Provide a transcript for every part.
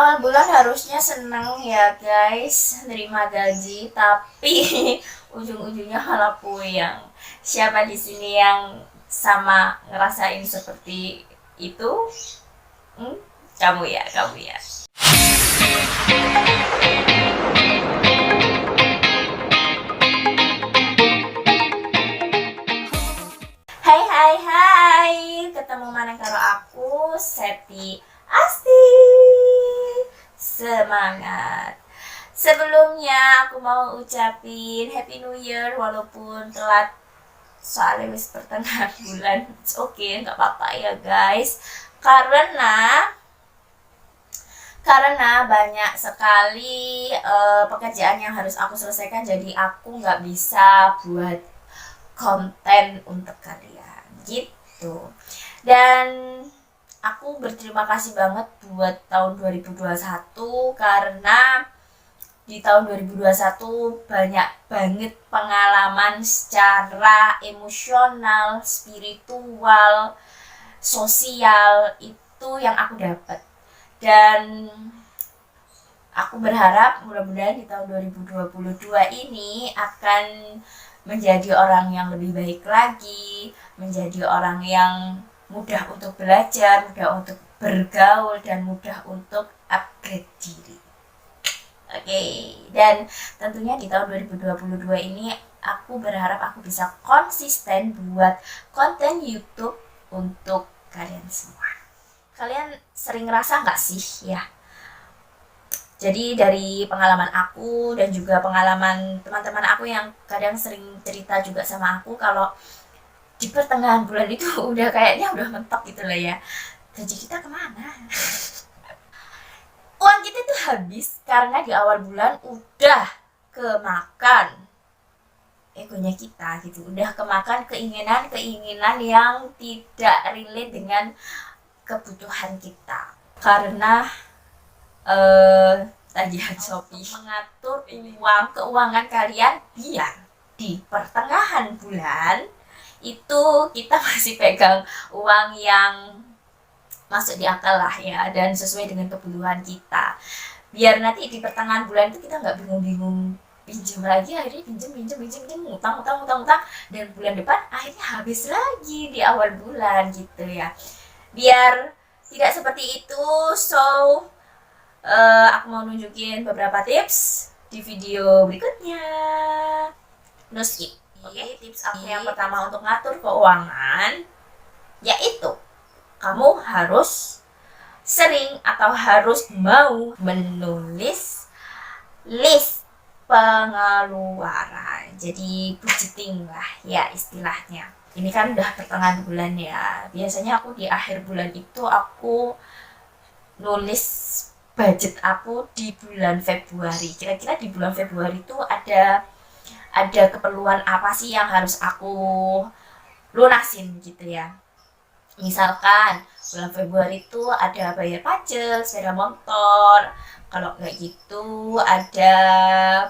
Awal bulan harusnya seneng ya guys, nerima gaji, tapi ujung-ujungnya malah puyeng. Siapa di sini yang sama ngerasain seperti itu? Hmm? Kamu ya. Hai, ketemu mana karo aku, Septi Asti. Semangat. Sebelumnya aku mau ucapin Happy New Year walaupun telat, soalnya wis pertengahan bulan. It's okay, nggak apa-apa ya guys. Karena banyak sekali pekerjaan yang harus aku selesaikan, jadi aku nggak bisa buat konten untuk kalian gitu. Dan aku berterima kasih banget buat tahun 2021 karena di tahun 2021 banyak banget pengalaman secara emosional, spiritual, sosial itu yang aku dapat. Dan aku berharap mudah-mudahan di tahun 2022 ini akan menjadi orang yang lebih baik lagi, menjadi orang yang mudah untuk belajar, mudah untuk bergaul, dan mudah untuk upgrade diri. Oke, dan tentunya di tahun 2022 ini aku berharap aku bisa konsisten buat konten YouTube untuk kalian semua. Kalian sering ngerasa nggak sih ya? Jadi dari pengalaman aku dan juga pengalaman teman-teman aku yang kadang sering cerita juga sama aku, kalau di pertengahan bulan itu udah kayaknya udah mentok gitu lah ya, gaji kita kemana? Uang kita tuh habis karena di awal bulan udah kemakan egonya kita gitu, udah kemakan keinginan yang tidak relate dengan kebutuhan kita, karena tagihan Shopee mengatur keuangan kalian biar di pertengahan bulan itu kita masih pegang uang yang masuk di akal lah ya, dan sesuai dengan kebutuhan kita, biar nanti di pertengahan bulan itu kita nggak bingung-bingung pinjam lagi, akhirnya pinjam utang, dan bulan depan akhirnya habis lagi di awal bulan gitu ya. Biar tidak seperti itu, aku mau nunjukin beberapa tips di video berikutnya. No skip. Oke, tips aku yang pertama untuk ngatur keuangan yaitu kamu harus sering atau harus mau menulis list pengeluaran. Jadi budgeting lah ya istilahnya. Ini kan udah pertengahan bulan ya. Biasanya aku di akhir bulan itu aku nulis budget aku di bulan Februari. Kira-kira di bulan Februari itu ada keperluan apa sih yang harus aku lunasin gitu ya. Misalkan bulan Februari itu ada bayar pajak sepeda motor, kalau nggak gitu ada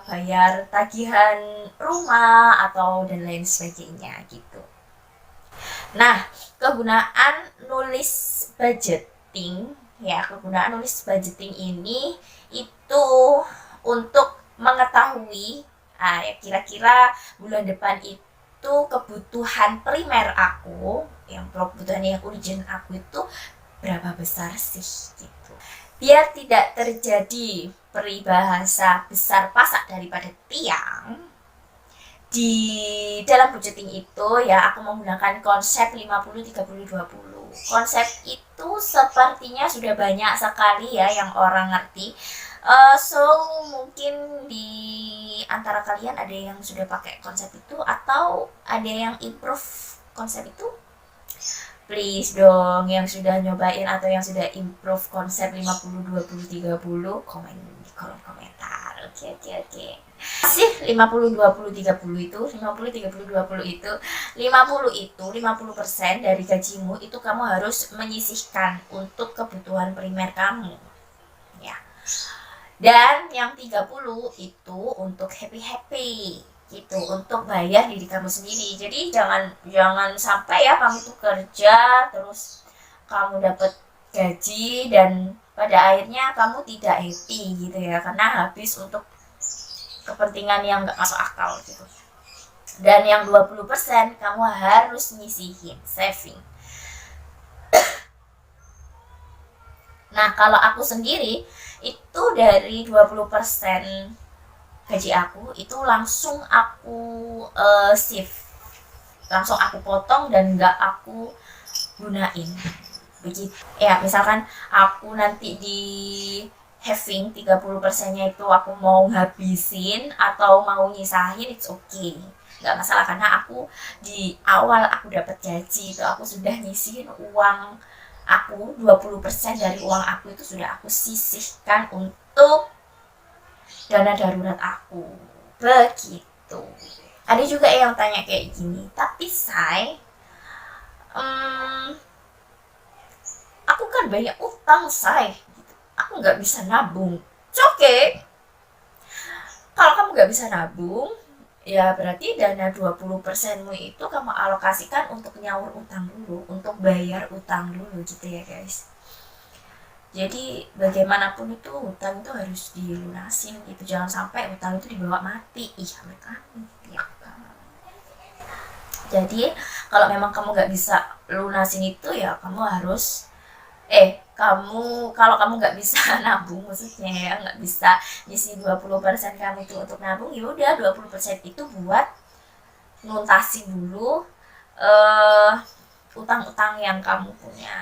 bayar tagihan rumah atau dan lain sebagainya gitu. Nah, kegunaan nulis budgeting ini itu untuk mengetahui kira-kira bulan depan itu kebutuhan primer aku, yang kebutuhan yang urgent aku itu berapa besar sih gitu, biar tidak terjadi peribahasa besar pasak daripada tiang. Di dalam budgeting itu ya aku menggunakan konsep 50-30-20. Konsep itu sepertinya sudah banyak sekali ya yang orang ngerti. So mungkin di antara kalian ada yang sudah pakai konsep itu atau ada yang improve konsep itu. Please dong, yang sudah nyobain atau yang sudah improve konsep 50-20-30, komen di kolom komentar. Oke. Masih 50-20-30 itu, 50-30-20 itu, 50% dari gajimu itu kamu harus menyisihkan untuk kebutuhan primer kamu. Ya. Dan yang 30 itu untuk happy gitu, untuk bayar diri kamu sendiri. Jadi jangan sampai ya kamu tuh kerja terus kamu dapat gaji dan pada akhirnya kamu tidak happy gitu ya, karena habis untuk kepentingan yang gak masuk akal gitu. Dan yang 20% kamu harus nyisihin, saving. Nah, kalau aku sendiri itu dari 20% gaji aku itu langsung aku shift, langsung aku potong dan gak aku gunain begitu ya. Misalkan aku nanti di having 30% nya itu aku mau habisin atau mau nyisahin, it's okay, nggak masalah, karena aku di awal aku dapat gaji itu aku sudah nyisihin uang aku, 20% dari uang aku itu sudah aku sisihkan untuk dana darurat aku begitu. Ada juga yang tanya kayak gini, tapi say, aku kan banyak utang say, aku nggak bisa nabung. Oke, kalau kamu nggak bisa nabung, ya berarti dana 20%mu itu kamu alokasikan untuk nyaur utang dulu, untuk bayar utang dulu gitu ya guys. Jadi bagaimanapun itu utang itu harus dilunasin gitu, jangan sampai utang itu dibawa mati. Ih, mereka ya kan. Jadi kalau memang kamu nggak bisa lunasin itu ya kamu harus kalau kamu nggak bisa nabung, maksudnya ya nggak bisa ngisi 20% kamu itu untuk nabung, ya udah 20% itu buat nuntasi dulu utang-utang yang kamu punya.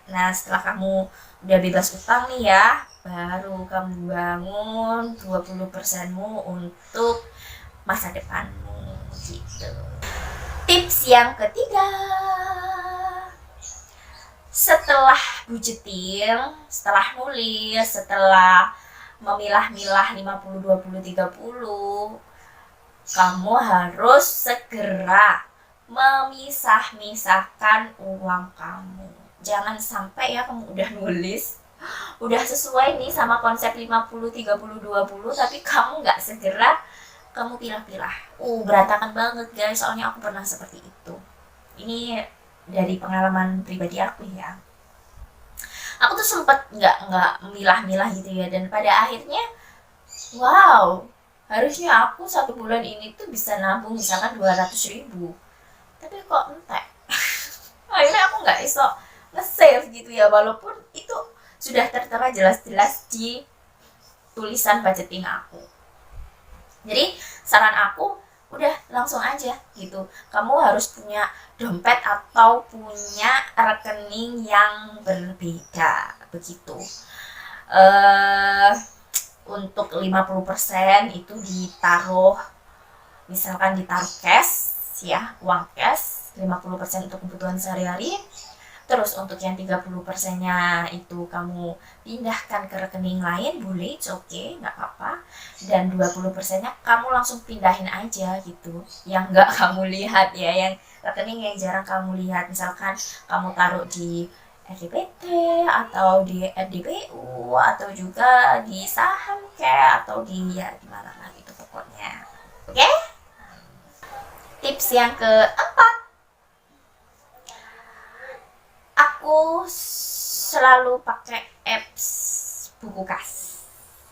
Nah, setelah kamu udah bebas utang nih ya, baru kamu bangun 20%mu untuk masa depanmu gitu. Tips yang ketiga, setelah budgeting, setelah nulis, setelah memilah-milah 50, 20, 30, kamu harus segera memisah-misahkan uang kamu. Jangan sampai ya kamu udah nulis, udah sesuai nih sama konsep 50, 30, 20, tapi kamu gak segera kamu pilah-pilah. Berantakan banget guys, soalnya aku pernah seperti itu. Ini dari pengalaman pribadi aku ya. Aku tuh sempet nggak milah-milah gitu ya, dan pada akhirnya wow, harusnya aku 1 bulan ini tuh bisa nabung misalkan 200.000, tapi kok entek. Akhirnya aku nggak iso nge-save gitu ya, walaupun itu sudah tertera jelas-jelas di tulisan budgeting aku. Jadi saran aku, udah langsung aja gitu, kamu harus punya dompet atau punya rekening yang berbeda begitu. Untuk 50% itu ditaruh, misalkan ditaruh cash ya, uang cash, 50% untuk kebutuhan sehari-hari. Terus untuk yang 30% nya itu kamu pindahkan ke rekening lain, boleh, it's okay, nggak apa-apa. Dan 20% nya kamu langsung pindahin aja gitu, yang nggak kamu lihat ya, yang rekening yang jarang kamu lihat. Misalkan kamu taruh di RDPT atau di RDBU atau juga di saham kayak, atau di ya di mana lah gitu pokoknya. Oke? Tips yang keempat, aku selalu pakai apps buku kas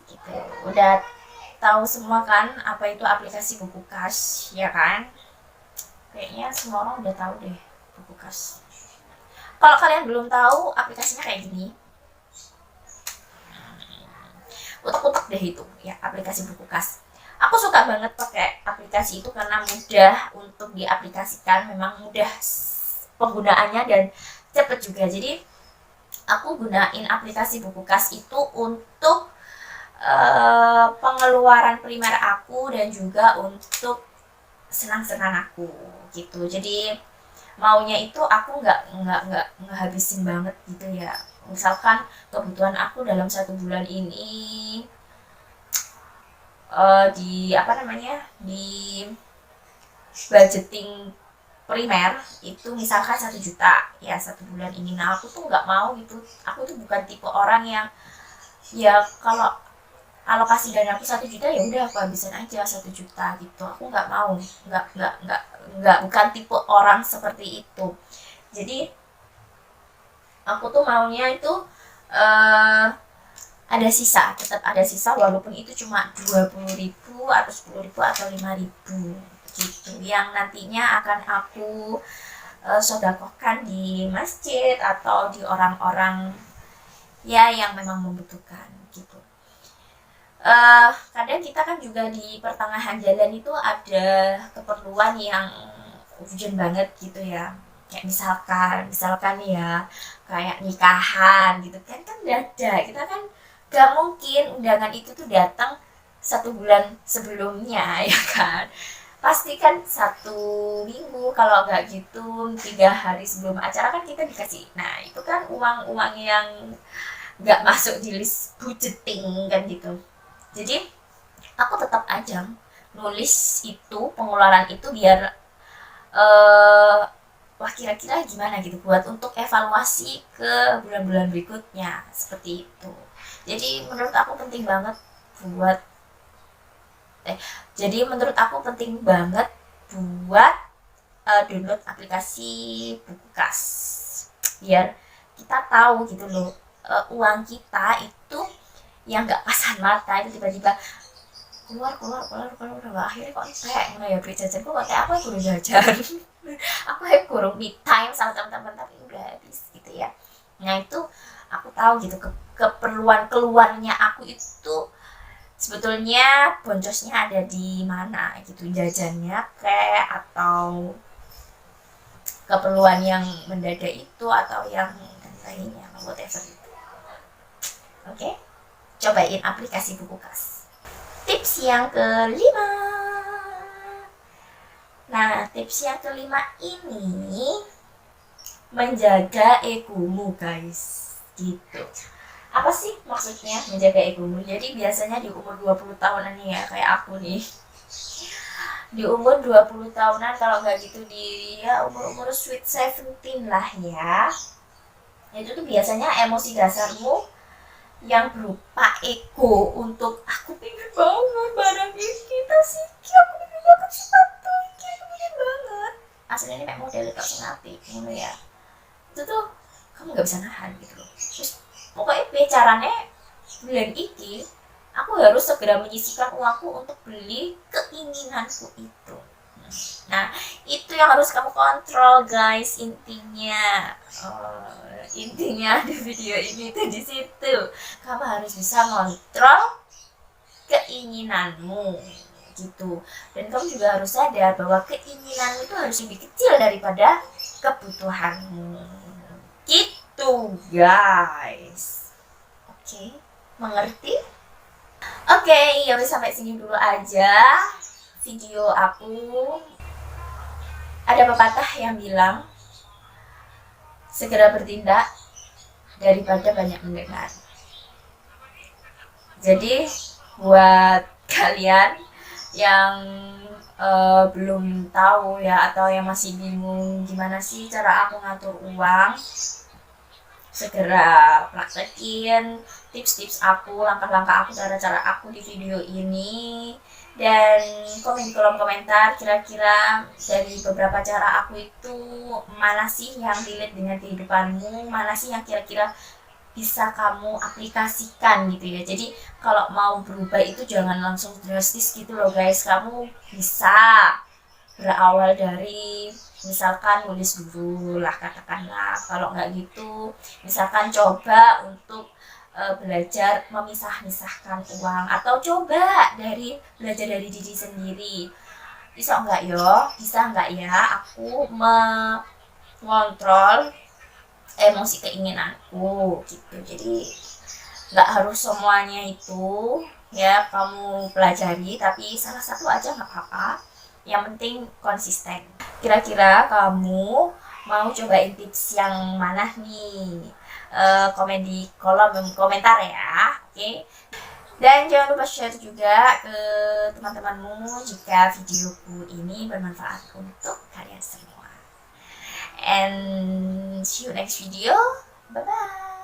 gitu. Udah tahu semua kan apa itu aplikasi buku kas ya kan? Kayaknya semua orang udah tahu deh buku kas. Kalau kalian belum tahu, aplikasinya kayak gini, utak-utak deh itu ya, aplikasi buku kas. Aku suka banget pakai aplikasi itu karena mudah untuk diaplikasikan, memang mudah penggunaannya dan cepet juga. Jadi aku gunain aplikasi buku kas itu untuk pengeluaran primer aku dan juga untuk senang-senang aku gitu. Jadi maunya itu aku nggak ngehabisin banget gitu ya. Misalkan kebutuhan aku dalam 1 bulan ini di budgeting primer itu misalkan 1 juta ya 1 bulan ini. Nah, aku tuh nggak mau gitu, aku tuh bukan tipe orang yang ya kalau alokasi dana aku 1 juta ya udah aku habisin aja 1 juta gitu. Aku nggak mau, bukan tipe orang seperti itu. Jadi aku tuh maunya itu ada sisa, tetap ada sisa walaupun itu cuma 20.000 atau 10.000 atau 5.000 gitu, yang nantinya akan aku sodakohkan di masjid atau di orang-orang ya yang memang membutuhkan gitu. Kadang kita kan juga di pertengahan jalan itu ada keperluan yang urgent banget gitu ya, kayak misalkan ya kayak nikahan gitu kan dadak, kita kan gak mungkin undangan itu tuh datang 1 bulan sebelumnya ya kan, pasti kan 1 minggu, kalau nggak gitu 3 hari sebelum acara kan kita dikasih. Nah itu kan uang-uang yang nggak masuk di list budgeting kan gitu. Jadi aku tetap aja nulis itu pengeluaran itu biar wah kira-kira gimana gitu, buat untuk evaluasi ke bulan-bulan berikutnya seperti itu. Jadi menurut aku penting banget buat buat download aplikasi buku kas, biar kita tahu gitu loh, uang kita itu yang nggak pasan mata itu tiba-tiba keluar akhirnya kok entek ngono ya, duit jajan kok kayak apa kurang jajan aku kurang me time sama teman-teman tapi udah habis gitu ya. Nah itu aku tahu gitu keperluan keluarnya aku itu sebetulnya boncosnya ada di mana gitu, jajannya kayak atau keperluan yang mendadak itu atau yang lainnya whatever itu. Oke? Cobain aplikasi buku kas. Tips yang kelima. Nah, tips yang kelima ini menjaga egomu guys. Gitu. Apa sih maksudnya menjaga egomu? Jadi biasanya di umur 20 tahunan nih ya, kayak aku nih. Di umur 20 tahunan kalau nggak gitu di ya umur-umur sweet 17 lah ya. Itu tuh biasanya emosi dasarmu yang berupa ego untuk aku pengen banget barang ini tas iki, aku pengen banget sepatu iki, aku pengen banget aslinya ini kayak model tak sengapi ngono ya, itu tuh kamu nggak bisa nahan gitu loh. Terus pokoknya caranya bulan iki aku harus segera menyisihkan uangku untuk beli keinginanku itu. Nah itu yang harus kamu kontrol guys, intinya intinya di video ini tuh di situ kamu harus bisa kontrol keinginanmu gitu, dan kamu juga harus sadar bahwa keinginanmu itu harus lebih kecil daripada kebutuhanmu gitu guys. Oke, mengerti? Oke, ya udah sampai sini dulu aja video aku. Ada pepatah yang bilang segera bertindak daripada banyak mendengar. Jadi buat kalian yang belum tahu ya atau yang masih bingung gimana sih cara aku ngatur uang, segera praktekin tips-tips aku, langkah-langkah aku, cara-cara aku di video ini, dan komen di kolom komentar kira-kira dari beberapa cara aku itu mana sih yang relate dengan kehidupanmu, mana sih yang kira-kira bisa kamu aplikasikan gitu ya. Jadi kalau mau berubah itu jangan langsung drastis gitu loh guys, kamu bisa berawal dari misalkan nulis dulu lah katakanlah, kalau nggak gitu misalkan coba untuk belajar memisah-misahkan uang, atau coba belajar dari diri sendiri. Bisa nggak ya aku mengontrol emosi keinginanku gitu. Jadi nggak harus semuanya itu ya kamu pelajari, tapi salah satu aja nggak apa-apa, yang penting konsisten. Kira-kira kamu mau cobain tips yang mana nih? Komen di kolom komentar ya, oke? Dan jangan lupa share juga ke teman-temanmu jika videoku ini bermanfaat untuk kalian semua. And see you next video, bye bye.